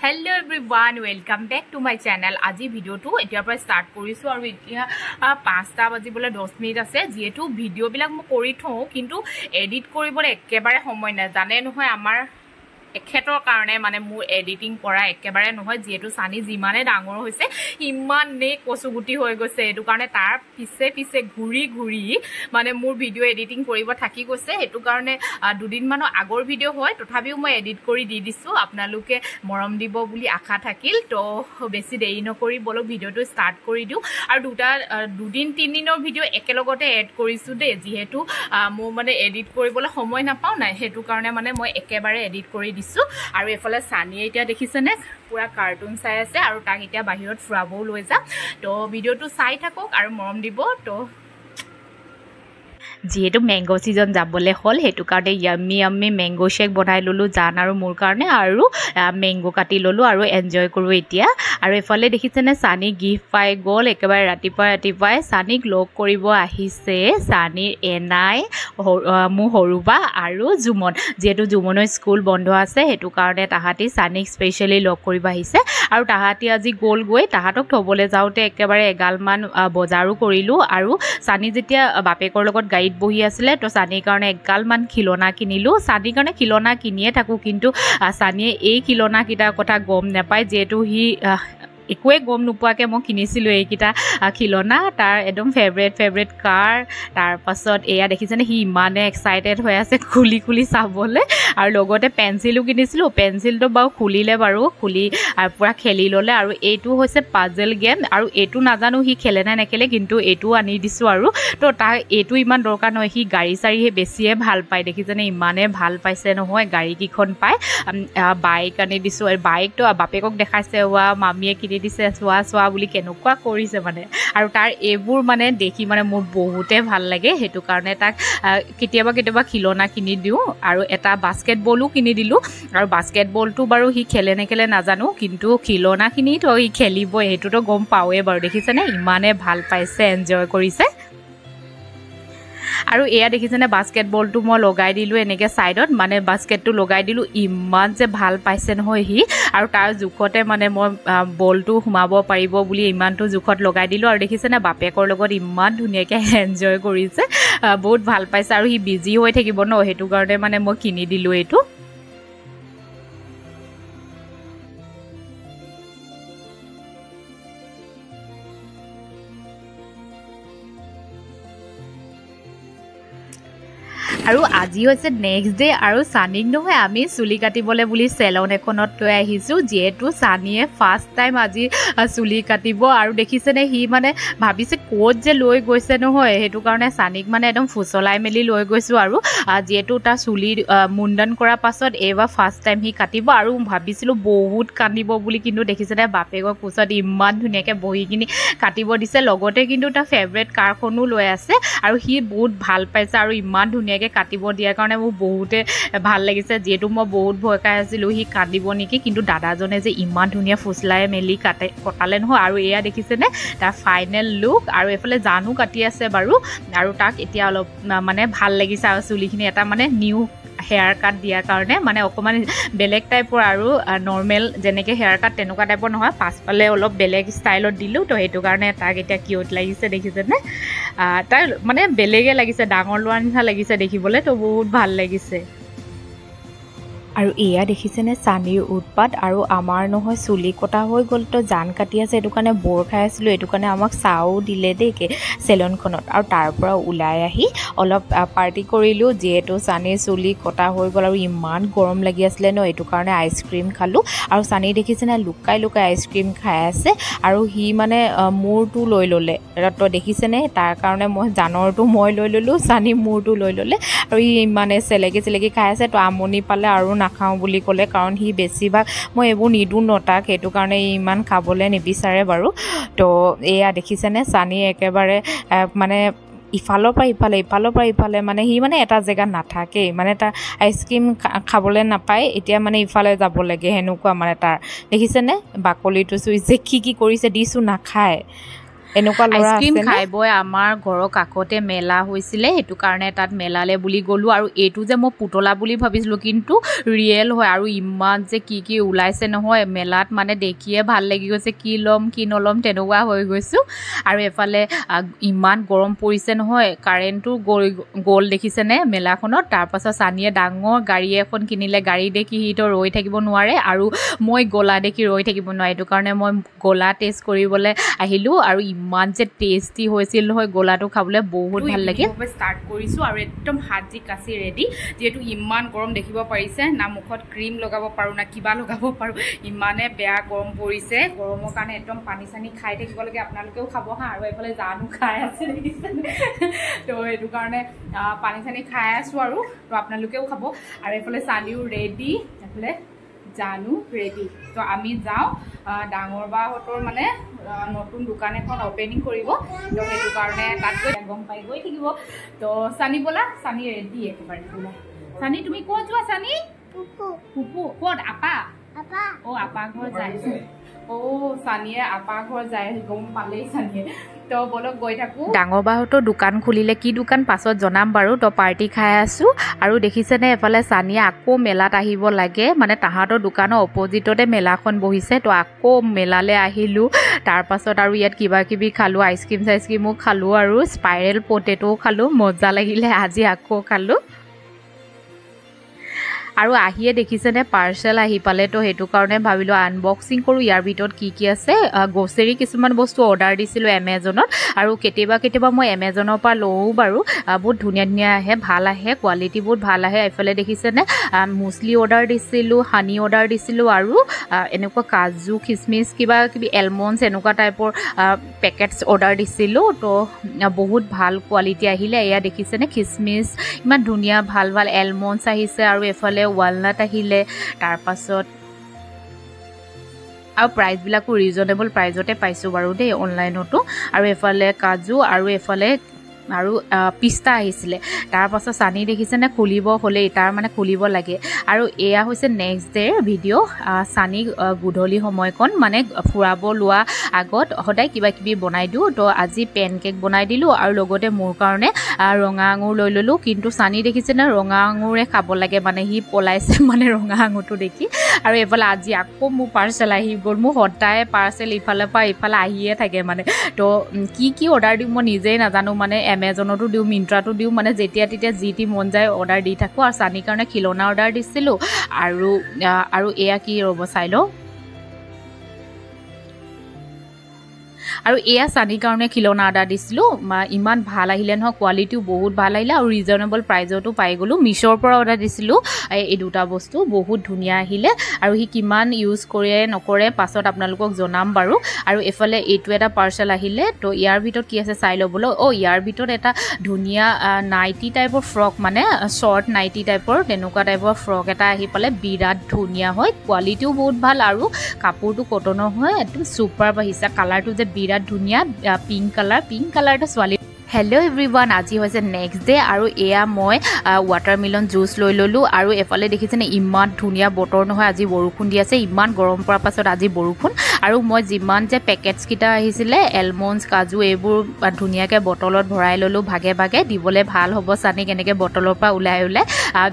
Hello everyone, welcome back to my channel. Aji video to etia pra start korisu aru etia 5ta bajibole 10 minute ase jetu video bilak mo kori thau kintu edit koribole ekkebare homoy na jane nohoy amar এখেতৰ কাৰণে মানে মোৰ editing কৰা একেবাৰে নহয় যেটো সানি জিমানে ডাঙৰ হৈছে ইমান নে কসুগুটি হৈ গৈছে এটো কাৰণে তাৰ পিছে পিছে ঘুৰি ঘুৰি মানে মোৰ ভিডিও এডিটিং কৰিব থাকি গৈছে এটো কাৰণে দুদিন মান আগৰ ভিডিও হয় তথাপিও মই এডিট কৰি দি দিছো আপোনালোকে মৰম দিব বুলি আশা থাকিল তো বেছি দেৰি নকৰি বলো ভিডিওটো স্টাৰ্ট কৰি দিও আৰু দুদিন তিন দিনৰ ভিডিও একেলগতে এড কৰিছো দে যেহেতু মোৰ মানে এডিট কৰিবলৈ সময় নাপাও নাই হেতু কাৰণে মানে মই একেবাৰে এডিট কৰি আৰু এফালে সানিয়ে এতিয়া দেখিছেনে পুৰা কাৰ্টুন চাই আছে আৰু তাক এতিয়া বাহিৰত ফুৰাবও লৈ যা তো ভিডিওটো চাই থাকক আৰু মৰম দিব তো যেহেতু ম্যাঙ্গো সিজন যাবলে হল হেতু কাৰণে ইয়াম্মি ইয়াম্মি ম্যাঙ্গো শেক বনাই ললো জান আৰু মোৰ কাৰণে আৰু ম্যাঙ্গো কাটি ললো আৰু এনজয় কৰো এতিয়া আৰু এফালে দেখিছেনে সানি গিফট পাই গল একেবাৰে ৰাতিপুৱাই সানিক লগ কৰিব আহিছে সানিৰ এনাই মু হৰুবা আৰু জুমন যেহেতু জুমনৰ স্কুল বন্ধ আছে হেতু কাৰণে তাহাতি সানিক স্পেশালি লগ কৰিব আহিছে আৰু তাহাতি আজি গল গৈ তাহাতক থবলে যাওতে একেবাৰে এগালমান বজাৰো কৰিলো আৰু সানি যেতিয়া বাপেকৰ লগত গাইড বহি আছিলে তো সানিৰ কাৰণে এগালমান খিলনা কিনিলো সানিৰ কাৰণে খিলনা কিনিয়ে থাকো কিন্তু সানিয়ে এই খিলনা কিটাৰ কথা গম নাপায় যেহেতু হি একোৱে গম নোপোৱাকে মই কিনিছিলো এইকিটা খিলনা তাৰ একদম ফেভাৰিট কাৰ তাৰ পাছত এয়া দেখিছেনে হি ইমানে এক্সাইটেড হৈ আছে খুলি চাবলে আৰু লগতে পেন্সিলো কিনিছিলো পেন্সিলটো বাও খুলিলে বাৰু খুলি পুৰা খেলি ললে আৰু এইটো হৈছে পাজল গেম আৰু এইটো নাজানো হি খেলে না নেখেলে কিন্তু এইটো আনি দিছো আৰু তো তাৰ এইটো ইমান দৰকাৰ নহয় হি গাড়ী চাৰি হে বেছিয়ে ভাল পায় দেখিছেনে ইমানে ভাল পাইছে নহয় গাড়ী কিখন পায় বাইক আনি দিছো আৰু বাইকটো বাপেকক দেখাইছে ওয়া মামিয়ে কিনি দিছে সোৱা বুলি কেনেকুৱা কৰিছে মানে আৰু তাৰ এইবোৰ মানে দেখি মানে মোৰ বহুতে ভাল লাগে হেতু কাৰণে তাক কেতিয়াবা খিলনা কিনি দিও আৰু এটা বাস্কেটবলো কিনি দিলো আৰু বাস্কেটবলটো বাৰু হি খেলে নেখেলে নাজানো কিন্তু খিলনা কিনি তো হি খেলিব হেতুটো গম পাওৱে বাৰু দেখিছেনে ইমানে ভাল পাইছে এনজয় কৰিছে আৰু এয়া দেখিছেনে বাস্কেটবলটো মই লগাই দিলো এনেকে সাইডত মানে বাস্কেটটো লগাই দিলো ইমান যে ভাল পাইছে নহয় হি আৰু তাৰ জুখতে মানে মই বলটো ঘুমাব পাৰিব বুলি ইমানটো জুখত লগাই দিলো আৰু দেখিছেনে বাপেকৰ লগত ইমান ধুনিয়াকে এনজয় কৰিছে বহুত ভাল পাইছে আৰু হি বিজি হৈ থাকিব ন হেতু কাৰণে মানে মই কিনি দিলো এটো আৰু আজি হৈছে নেক্সট ডে আৰু সানিক নহয় আমি চুলি কাটিবলে বুলি সেলন এখনত লৈ আহিছো যেহেতু সানিয়ে ফার্স্ট টাইম আজি চুলি কাটিব আৰু দেখিছেনে হি মানে ভাবিছে কোত যে লৈ গৈছে নহয় হেতু কাৰণে সানিক মানে একদম ফুসলাই মেলি লৈ গৈছো আৰু যেহেতু তা চুলি মুণ্ডন কৰা পাছত এবা ফাৰ্স্ট টাইম হি কাটিব আৰু ভাবিছিলো বহুত কান্দিব বুলি কিন্তু দেখিছেনে বাপেকক পুছত ইমান ধুনিয়াকে বহি কিনি কাটিব দিছে লগতে কিন্তু তা ফেভাৰিট কাৰখনো লৈ আছে আৰু হি বহুত ভাল পাইছে আৰু ইমান ধুনিয়াকে কাটিব দিয়াৰ কাৰণে মোৰ বহুতে ভাল লাগিছে যেহেতু মই বহুত ভয় খাই আছিলো হি কাটিব নেকি কিন্তু দাদাজনে যে ইমান ধুনিয়া ফুসলাই মেলি কটালে নহয় আৰু এয়া দেখিছেনে তাৰ ফাইনেল লুক আৰু এফালে জানো কাটি আছে বাৰু আৰু তাক এতিয়া অলপ মানে ভাল লাগিছে আৰু চুলিখিনি এটা মানে নিউ হেয়াৰ কাট দিয়াৰ কাৰণে মানে অকমান বেলেগ টাইপৰ আৰু নৰ্মেল যেনেকে হেয়াৰ কাট তেনেকুৱা টাইপৰ নহয় পাছফালে অলপ বেলেগ ষ্টাইলত দিলো তো হেতু কাৰণে তাক এতিয়া কিউট লাগিছে দেখিছেনে তাৰ মানে বেলেগে লাগিছে ডাঙৰ লোৱাৰ নিচিনা লাগিছে দেখিবলে তো বহুত ভাল লাগিছে আৰু এয়া দেখিছেনে সানিৰ উৎপাত আৰু আমাৰ নহয় চুলি কটা হৈ গল তো জান কাটি আছে এটো কাৰণে বৰ খাই আছিল এটো কাৰণে আমাক চাও দিলে দেকে সেলনখনত আৰু তাৰ পৰা উলাই আহি অলপ পাৰ্টি কৰিলো যেটো সানিৰ চুলি কটা হৈ গল আৰু ইমান গৰম লাগি আছিল ন এটো কাৰণে আইসক্ৰীম খালো আৰু সানি দেখিছেনে লুকাই আইসক্ৰীম খাই আছে আৰু হি মানে মূৰটো লৈ ললে তো দেখিছেনে তাৰ কাৰণে মই জানৰটো মই লৈ ললো সানি মূৰটো লৈ ললে আৰু হি মানে চেলেকি খাই আছে তো আমনি পালে আৰু নাখাও বুলি ক'লে কাৰণ হি বেছিভাগ মই এবোৰ নিদু নটাক হেতু কাৰণে ইমান খাবলে নিবিচাৰে বাৰু তো এয়া দেখিছেনে সানি একেবাৰে মানে ইফালৰ পৰা ইফালে মানে হি মানে এটা জেগা নাথাকে মানে তাৰ আইসক্ৰীম খাবলে নাপায় এতিয়া মানে ইফালে যাব লাগে হেনুকুৱা মানে তাৰ দেখিছেনে বাকলিটো চুইছে কি কৰিছে দিছো নাখায় এনেকুৱা ল'ৰা আইচক্ৰীম আছে খাই বৈ আমাৰ ঘৰৰ কাষতে মেলা হৈছিলে, সেইটো কাৰণে তাত মেলালে বুলি গ'লোঁ। আৰু এইটো যে মই পুতলা বুলি ভাবিছিলোঁ, কিন্তু ৰিয়েল হয়। আৰু ইমান যে কি ওলাইছে নহয় মেলাত, মানে দেখিয়ে ভাল লাগি গৈছে, কি ল'ম কি নল'ম তেনেকুৱা হৈ গৈছোঁ। আৰু এফালে ইমান গৰম পৰিছে নহয়, কাৰেণ্টটো গ'ল দেখিছেনে মেলাখনত। তাৰপাছত চানীয়ে ডাঙৰ গাড়ী এখন কিনিলে, গাড়ী দেখি সিটো ৰৈ থাকিব নোৱাৰে, আৰু মই গলা দেখি ৰৈ থাকিব নোৱাৰে, সেইটো কাৰণে মই গলা টেষ্ট কৰিবলৈ আহিলোঁ। আৰু ইমান যে টেষ্টি হৈছিল নহয় গলাটো, খাবলৈ বহুত ভাল লাগে। ষ্টাৰ্ট কৰিছোঁ আৰু একদম হাজি কাচি ৰেডি, যিহেতু ইমান গৰম দেখিব পাৰিছে, না মুখত ক্ৰীম লগাব পাৰোঁ না কিবা লগাব পাৰোঁ, ইমানে বেয়া গৰম পৰিছে। গৰমৰ কাৰণে একদম পানী চানী খাই থাকিব লাগে, আপোনালোকেও খাব হা। আৰু এইফালে জানো খাই আছে দেখিছেনে, তো সেইটো কাৰণে পানী চানী খাই আছোঁ আৰু, তো আপোনালোকেও খাব। আৰু এইফালে চানিও ৰেডি, এইফালে জানো ৰেডি। তো আমি যাওঁ, ডাঙৰ বাহঁতৰ মানে নতুন দোকান এখন অপেনিং কৰিব, তো সেইটো কাৰণে তাত গৈ গম পাই গৈ থাকিব। তো চানি ব'লা, চানি ৰেডি একেবাৰে বোলা। চানি তুমি ক'ত যোৱা চানি? পুপু ক'ত? আপা অ' আপা ঘৰ যায়। অ' চানিয়ে আপা ঘৰ যায়, গম পালেই চানিয়ে। তো বলক গৈ থাকোঁ। ডাঙৰ বাহঁতৰ দোকান খুলিলে, কি দোকান পাছত জনাম বাৰু। তো পাৰ্টি খাই আছোঁ, আৰু দেখিছেনে এফালে চানিয়ে আকৌ মেলাত আহিব লাগে, মানে তাহাঁতৰ দোকানৰ অপজিটতে মেলাখন বহিছে। তো আকৌ মেলালৈ আহিলোঁ, তাৰপাছত আৰু ইয়াত কিবা কিবি খালোঁ, আইচক্ৰীম চাইচক্ৰীমো খালোঁ, আৰু স্পাইৰেল পটেটোও খালোঁ, মজা লাগিলে। আজি আকৌ খালোঁ। আৰু আহিয়ে দেখিছেনে পাৰ্চেল আহি পালে, তো সেইটো কাৰণে ভাবিলোঁ আনবক্সিং কৰোঁ, ইয়াৰ ভিতৰত কি আছে। গ্ৰ'চাৰী কিছুমান বস্তু অৰ্ডাৰ দিছিলোঁ এমেজনত, আৰু কেতিয়াবা মই এমেজনৰ পৰা লওঁ বাৰু, বহুত ধুনীয়া আহে, ভাল আহে, কোৱালিটি বহুত ভাল আহে। এইফালে দেখিছেনে মুছলি অৰ্ডাৰ দিছিলোঁ, হানি অৰ্ডাৰ দিছিলোঁ, আৰু এনেকুৱা কাজু খিচমিচ কিবা কিবি এলমণ্ডছ এনেকুৱা টাইপৰ পেকেটছ অৰ্ডাৰ দিছিলোঁ। তো বহুত ভাল কোৱালিটি আহিলে। এয়া দেখিছেনে খিচমিচ ইমান ধুনীয়া ভাল এলমণ্ডছ আহিছে, আৰু এফালে ৱালনাট আহিলে। তাৰপাছত আৰু প্ৰাইচবিলাকো ৰিজনেবল প্ৰাইজতে পাইছোঁ বাৰু দেই অনলাইনতো। আৰু এফালে কাজু, আৰু এফালে আৰু পিস্তা আহিছিলে। তাৰপাছত চানি দেখিছেনে খুলিব হ'লেই, তাৰ মানে খুলিব লাগে। আৰু এয়া হৈছে নেক্সট ডে'ৰ ভিডিঅ'। চানি গধূলি সময়কণ মানে ফুৰাব লোৱা আগত সদায় কিবা কিবি বনাই দিওঁ। তো আজি পেন কেক বনাই দিলোঁ, আৰু লগতে মোৰ কাৰণে ৰঙা আঙুৰ লৈ ল'লোঁ। কিন্তু চানি দেখিছেনে ৰঙা আঙুৰে খাব লাগে, মানে সি পলাইছে মানে ৰঙা আঙুৰটো দেখি। আৰু এইফালে আজি আকৌ মোৰ পাৰ্চেল আহি গ'ল, মোৰ সদায় পাৰ্চেল ইফালৰ পৰা ইফালে আহিয়ে থাকে মানে। তো কি অৰ্ডাৰ দিওঁ মই নিজেই নাজানো, মানে এমেজনতো দিওঁ, মিন্ত্ৰাতো দিওঁ, মানে যেতিয়া তেতিয়া যি টি মন যায় অৰ্ডাৰ দি থাকোঁ। আৰু চানিৰ কাৰণে খিলনা অৰ্ডাৰ দিছিলোঁ, আৰু এয়া কি ৰ'ব চাই লওঁ। আৰু এয়া চানিৰ কাৰণে খিলনা অৰ্ডাৰ দিছিলোঁ, ইমান ভাল আহিলে নহয়, কোৱালিটিও বহুত ভাল আহিলে, আৰু ৰিজনেবল প্ৰাইজতো পাই গ'লোঁ। মিছ'ৰ পৰা অৰ্ডাৰ দিছিলোঁ এই দুটা বস্তু, বহুত ধুনীয়া আহিলে। আৰু সি কিমান ইউজ কৰে নকৰে পাছত আপোনালোকক জনাম বাৰু। আৰু এইফালে এইটো এটা পাৰ্চেল আহিলে, তো ইয়াৰ ভিতৰত কি আছে চাই ল'বলৈ। ইয়াৰ ভিতৰত এটা ধুনীয়া নাইটি টাইপৰ ফ্ৰক, মানে শ্বৰ্ট নাইটি টাইপৰ, তেনেকুৱা টাইপৰ ফ্ৰক এটা আহি পালে, বিৰাট ধুনীয়া হয়, কোৱালিটিও বহুত ভাল, আৰু কাপোৰটো কটনৰ হয়, একদম ছুপাৰ আহিছে। কালাৰটো যে বিৰাট ধুনীয়া, পিংক কালাৰটো ছোৱালী। হেল্ল' এভৰিৱান, আজি হৈছে নেক্সট ডে, আৰু এয়া মই ৱাটাৰমেলন জুচ লৈ ল'লোঁ। আৰু এফালে দেখিছেনে ইমান ধুনীয়া বতৰ নহয়, আজি বৰষুণ দি আছে, ইমান গৰম পৰাৰ পাছত আজি বৰষুণ। আৰু মই যিমান যে পেকেটছকেইটা আহিছিলে এলমণ্ডছ কাজু এইবোৰ ধুনীয়াকৈ বটলত ভৰাই ল'লোঁ, ভাগে ভাগে দিবলৈ ভাল হ'ব চানিক, এনেকৈ বটলৰ পৰা ওলাই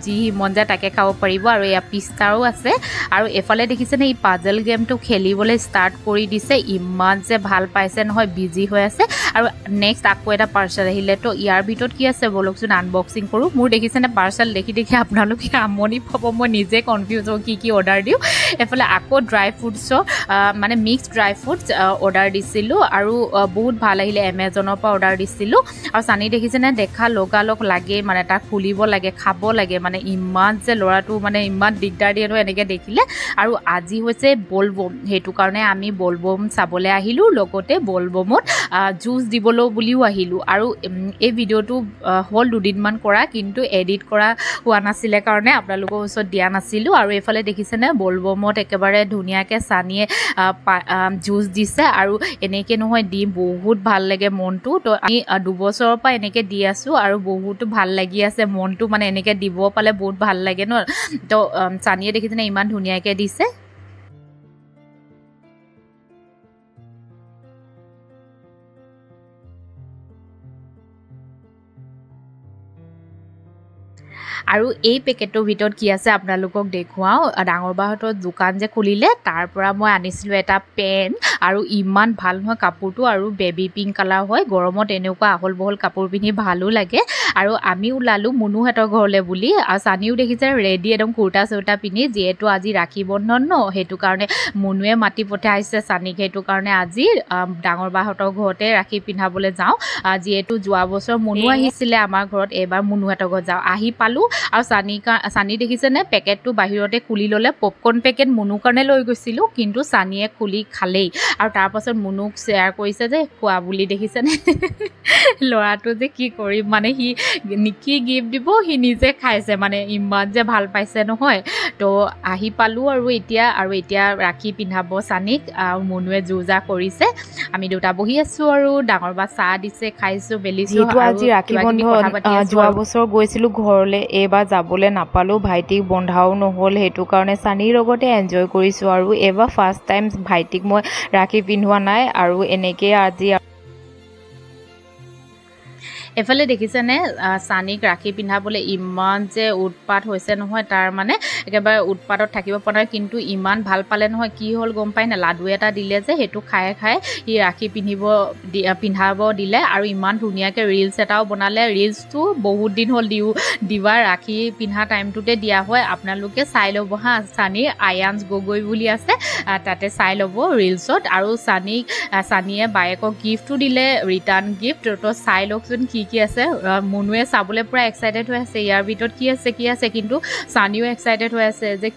যি মন যায় তাকে খাব পাৰিব। আৰু এয়া পিস্তাও আছে। আৰু এফালে দেখিছেনে এই পাজল গেমটো খেলিবলৈ ষ্টাৰ্ট কৰি দিছে, ইমান যে ভাল পাইছে নহয়, বিজি হৈ আছে। আৰু নেক্সট আকৌ এটা পাৰ্চেল আহিলে, তো ইয়াৰ ভিতৰত কি আছে বলকচোন আনবক্সিং কৰোঁ। মোৰ দেখিছেনে পাৰ্চেল দেখি আপোনালোকে আমনি পাব, মই নিজে কনফিউজ হওঁ কি অৰ্ডাৰ দিওঁ। এফালে আকৌ ড্ৰাই ফ্ৰুটছৰ মানে মিক্সড ড্ৰাই ফ্ৰুটছ অৰ্ডাৰ দিছিলোঁ, আৰু বহুত ভাল আহিলে, এমেজনৰ পৰা অৰ্ডাৰ দিছিলোঁ। আৰু চানি দেখিছেনে দেখা লগালগ লাগে, মানে তাক খুলিব লাগে, খাব লাগে, মানে ইমান যে ল'ৰাটো মানে ইমান দিগদাৰ দিয়ে ন এনেকৈ দেখিলে। আৰু আজি হৈছে বলবম, সেইটো কাৰণে আমি বলবম চাবলৈ আহিলোঁ, লগতে বলবমত জুচ দিবলৈ বুলিও আহিলোঁ। আৰু এই ভিডিঅ'টো হ'ল 2 দিনমান কৰা, কিন্তু এডিট কৰা হোৱা নাছিলে কাৰণে আপোনালোকৰ ওচৰত দিয়া নাছিলোঁ। আৰু এইফালে দেখিছেনে বলবমত একেবাৰে ধুনীয়াকৈ চানিয়ে জুচ দিছে, আৰু এনেকৈ নহয় দি বহুত ভাল লাগে মনটো। তো আমি 2 বছৰৰ পৰা এনেকৈ দি আছোঁ, আৰু বহুতো ভাল লাগি আছে মনটো, মানে এনেকৈ দিব পালে বহুত ভাল লাগে ন। তো চানিয়ে দেখিছেনে ইমান ধুনীয়াকৈ দিছে। আৰু এই পেকেটটোৰ ভিতৰত কি আছে আপোনালোকক দেখুৱাওঁ ডাঙৰ বাহঁতৰ দোকান যে খুলিলে তাৰ পৰা মই আনিছিলোঁ এটা পেণ্ট আৰু ইমান ভাল নহয় কাপোৰটো আৰু বেবী পিংক কালাৰ হয় গৰমত এনেকুৱা আহল বহল কাপোৰ পিন্ধি ভালো লাগে আৰু আমি ওলালোঁ মুনুহঁতৰ ঘৰলৈ বুলি আৰু চানিও দেখিছে ৰেডি একদম কুৰ্তা চুৰ্তা পিন্ধি যিহেতু আজি ৰাখী বন্ধন ন সেইটো কাৰণে মুনুৱে মাতি পঠাইছে চানিক সেইটো কাৰণে আজি ডাঙৰ বাহঁতৰ ঘৰতে ৰাখী পিন্ধাবলৈ যাওঁ যিহেতু যোৱা বছৰ মুনু আহিছিলে আমাৰ ঘৰত এইবাৰ মুনুহঁতৰ ঘৰত যাওঁ আহি পালোঁ আৰু চানি দেখিছেনে পেকেটটো বাহিৰতে খুলি ল'লে পপকৰ্ণ পেকেট মুনুৰ কাৰণে লৈ গৈছিলোঁ কিন্তু চানিয়ে খুলি খালেই আৰু তাৰপাছত মুনুক শ্বেয়াৰ কৰিছে যে খোৱা বুলি দেখিছেনে ল'ৰাটো যে কি কৰিম মানে সি কি গিফ্ট দিব সি নিজে খাইছে মানে ইমান যে ভাল পাইছে নহয় তো আহি পালোঁ আৰু এতিয়া ৰাখী পিন্ধাব চানিক আৰু মুনুৱে যা কৰিছে আমি দুটা বহি আছোঁ আৰু ডাঙৰ বা চাহ দিছে খাইছোঁ মেলিছোঁ আজি ৰাখী বন্ধন যোৱা বছৰ গৈছিলোঁ ঘৰলৈ এইবাৰ যাবলৈ নাপালোঁ ভাইটিক বন্ধাও নহ'ল সেইটো কাৰণে চানিৰ লগতে এনজয় কৰিছোঁ আৰু এইবাৰ ফাৰ্ষ্ট টাইম ভাইটিক মই ৰাখী পিন্ধোৱা নাই আৰু এনেকৈ আজি এফালে দেখিছেনে চানিক ৰাখী পিন্ধাবলৈ ইমান যে উৎপাত হৈছে নহয় তাৰ মানে একেবাৰে উৎপাতত থাকিব পৰা নাই কিন্তু ইমান ভাল পালে নহয় কি হ'ল গম পাই না লাডু এটা দিলে যে সেইটো খাই সি ৰাখী পিন্ধাব দিলে আৰু ইমান ধুনীয়াকৈ ৰিলছ এটাও বনালে ৰিলছটো বহুত দিন হ'ল দিবা ৰাখী পিন্ধা টাইমটোতে দিয়া হয় আপোনালোকে চাই ল'ব হা চানিৰ আয়াঞ্চ গগৈ বুলি আছে তাতে চাই ল'ব ৰিলছত আৰু চানিয়ে বায়েকক গিফ্টটো দিলে ৰিটাৰ্ণ গিফ্ট তো চাই লওকচোন কি আছে মুনুৱে চাবলৈ পুৰা এক্সাইটেড হৈ আছে ইয়াৰ ভিতৰত কি আছে কিন্তু চানিও এক্সাইটেড হৈ আছে যে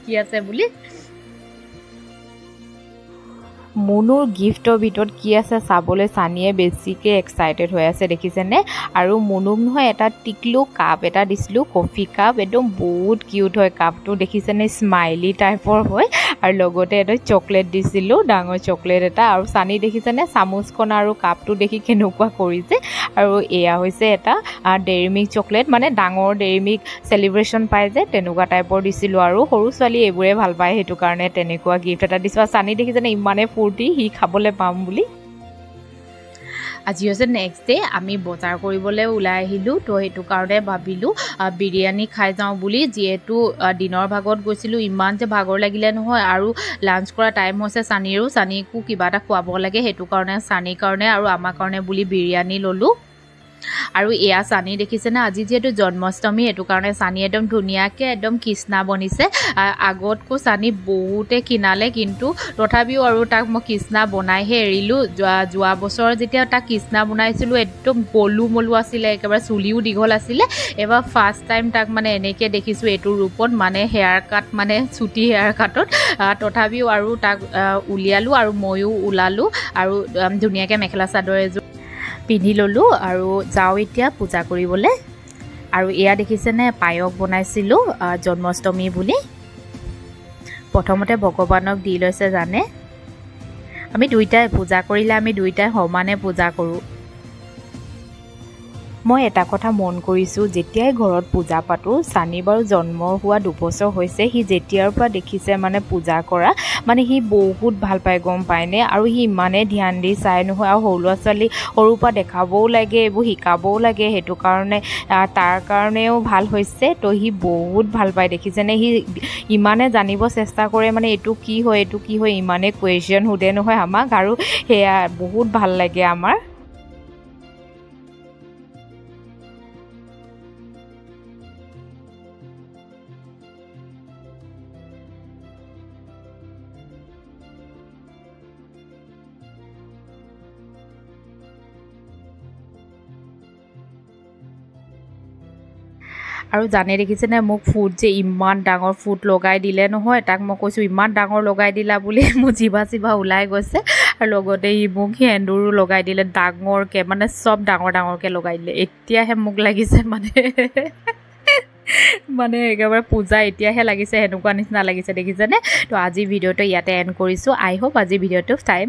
কি আছে বুলি মুনুৰ গিফ্টৰ ভিতৰত কি আছে চাবলৈ চানিয়ে বেছিকৈ এক্সাইটেড হৈ আছে দেখিছেনে আৰু মুনুক নহয় এটা টিকলু কাপ এটা দিছিলোঁ কফি কাপ একদম বহুত কিউট হয় কাপটো দেখিছেনে স্মাইলি টাইপৰ হয় আৰু লগতে এটা চকলেট দিছিলোঁ ডাঙৰ চকলেট এটা আৰু চানি দেখিছেনে চামুচখন আৰু কাপটো দেখি কেনেকুৱা কৰিছে আৰু এয়া হৈছে এটা ডেইৰী মিল্ক চকলেট মানে ডাঙৰ ডেইৰী মিল্ক চেলিব্ৰেশ্যন পায় যে তেনেকুৱা টাইপৰ দিছিলোঁ আৰু সৰু ছোৱালী এইবোৰে ভাল পায় সেইটো কাৰণে তেনেকুৱা গিফ্ট এটা দিছোঁ আৰু চানি দেখিছেনে ইমানে সি খাবলৈ পাম বুলি আজি হৈছে নেক্সট ডে আমি বজাৰ কৰিবলৈ ওলাই আহিলোঁ তো সেইটো কাৰণে ভাবিলোঁ বিৰিয়ানী খাই যাওঁ বুলি যিহেতু দিনৰ ভাগত গৈছিলোঁ ইমান যে ভাগৰ লাগিলে নহয় আৰু লাঞ্চ কৰা টাইম হৈছে চানিকো কিবা এটা খুৱাব লাগে সেইটো কাৰণে চানিৰ কাৰণে আৰু আমাৰ কাৰণে বুলি বিৰিয়ানী ল'লোঁ আৰু এয়া চানি দেখিছেনে আজি যিহেতু জন্মাষ্টমী সেইটো কাৰণে চানি একদম ধুনীয়াকৈ একদম কৃষ্ণা বনিছে আগতকৈ চানি বহুতে কিনালে কিন্তু তথাপিও আৰু তাক মই কৃষ্ণা বনাইহে এৰিলোঁ যোৱা বছৰ যেতিয়া তাক কৃষ্ণা বনাইছিলোঁ একদম গলু মলু আছিলে একেবাৰে চুলিও দীঘল আছিলে এবাৰ ফাৰ্ষ্ট টাইম তাক মানে এনেকৈ দেখিছোঁ এইটো ৰূপত মানে হেয়াৰ কাট মানে চুটি হেয়াৰ কাটত তথাপিও আৰু তাক উলিয়ালোঁ আৰু ময়ো ওলালোঁ আৰু ধুনীয়াকৈ মেখেলা চাদৰ এযোৰ পিন্ধি ল'লোঁ আৰু যাওঁ এতিয়া পূজা কৰিবলৈ আৰু এয়া দেখিছেনে পায়স বনাইছিলোঁ জন্মাষ্টমী বুলি প্ৰথমতে ভগৱানক দি লৈছে জানে আমি দুইটাই পূজা কৰিলে আমি দুইটাই সমানে পূজা কৰোঁ মই এটা কথা মন কৰিছোঁ যেতিয়াই ঘৰত পূজা পাতোঁ চানি বাৰু জন্ম হোৱা 2 বছৰ হৈছে সি যেতিয়াৰ পৰা দেখিছে মানে পূজা কৰা মানে সি বহুত ভাল পায় গম পায়নে আৰু সি ইমানে ধ্যান দি চাই নহয় আৰু সৰু ল'ৰা ছোৱালী সৰুৰ পৰা দেখাবও লাগে এইবোৰ শিকাবও লাগে সেইটো কাৰণে তাৰ কাৰণেও ভাল হৈছে তো সি বহুত ভাল পায় দেখিছেনে সি ইমানে জানিব চেষ্টা কৰে মানে এইটো কি হয় ইমানে কুৱেশ্যন সোধে নহয় আমাক আৰু সেয়া বহুত ভাল লাগে আমাৰ আৰু জানে দেখিছেনে মোক ফুট যে ইমান ডাঙৰ ফুট লগাই দিলে নহয় তাক মই কৈছোঁ ইমান ডাঙৰ লগাই দিলা বুলি মোৰ জিভা ওলাই গৈছে আৰু লগতে মোক সেন্দুৰো লগাই দিলে ডাঙৰকৈ মানে চব ডাঙৰকৈ লগাই দিলে এতিয়াহে মোক লাগিছে মানে একেবাৰে পূজা এতিয়াহে লাগিছে সেনেকুৱা নিচিনা লাগিছে দেখিছেনে তো আজি ভিডিঅ'টো ইয়াতে এণ্ড কৰিছোঁ আই হোপ আজি ভিডিঅ'টো চাই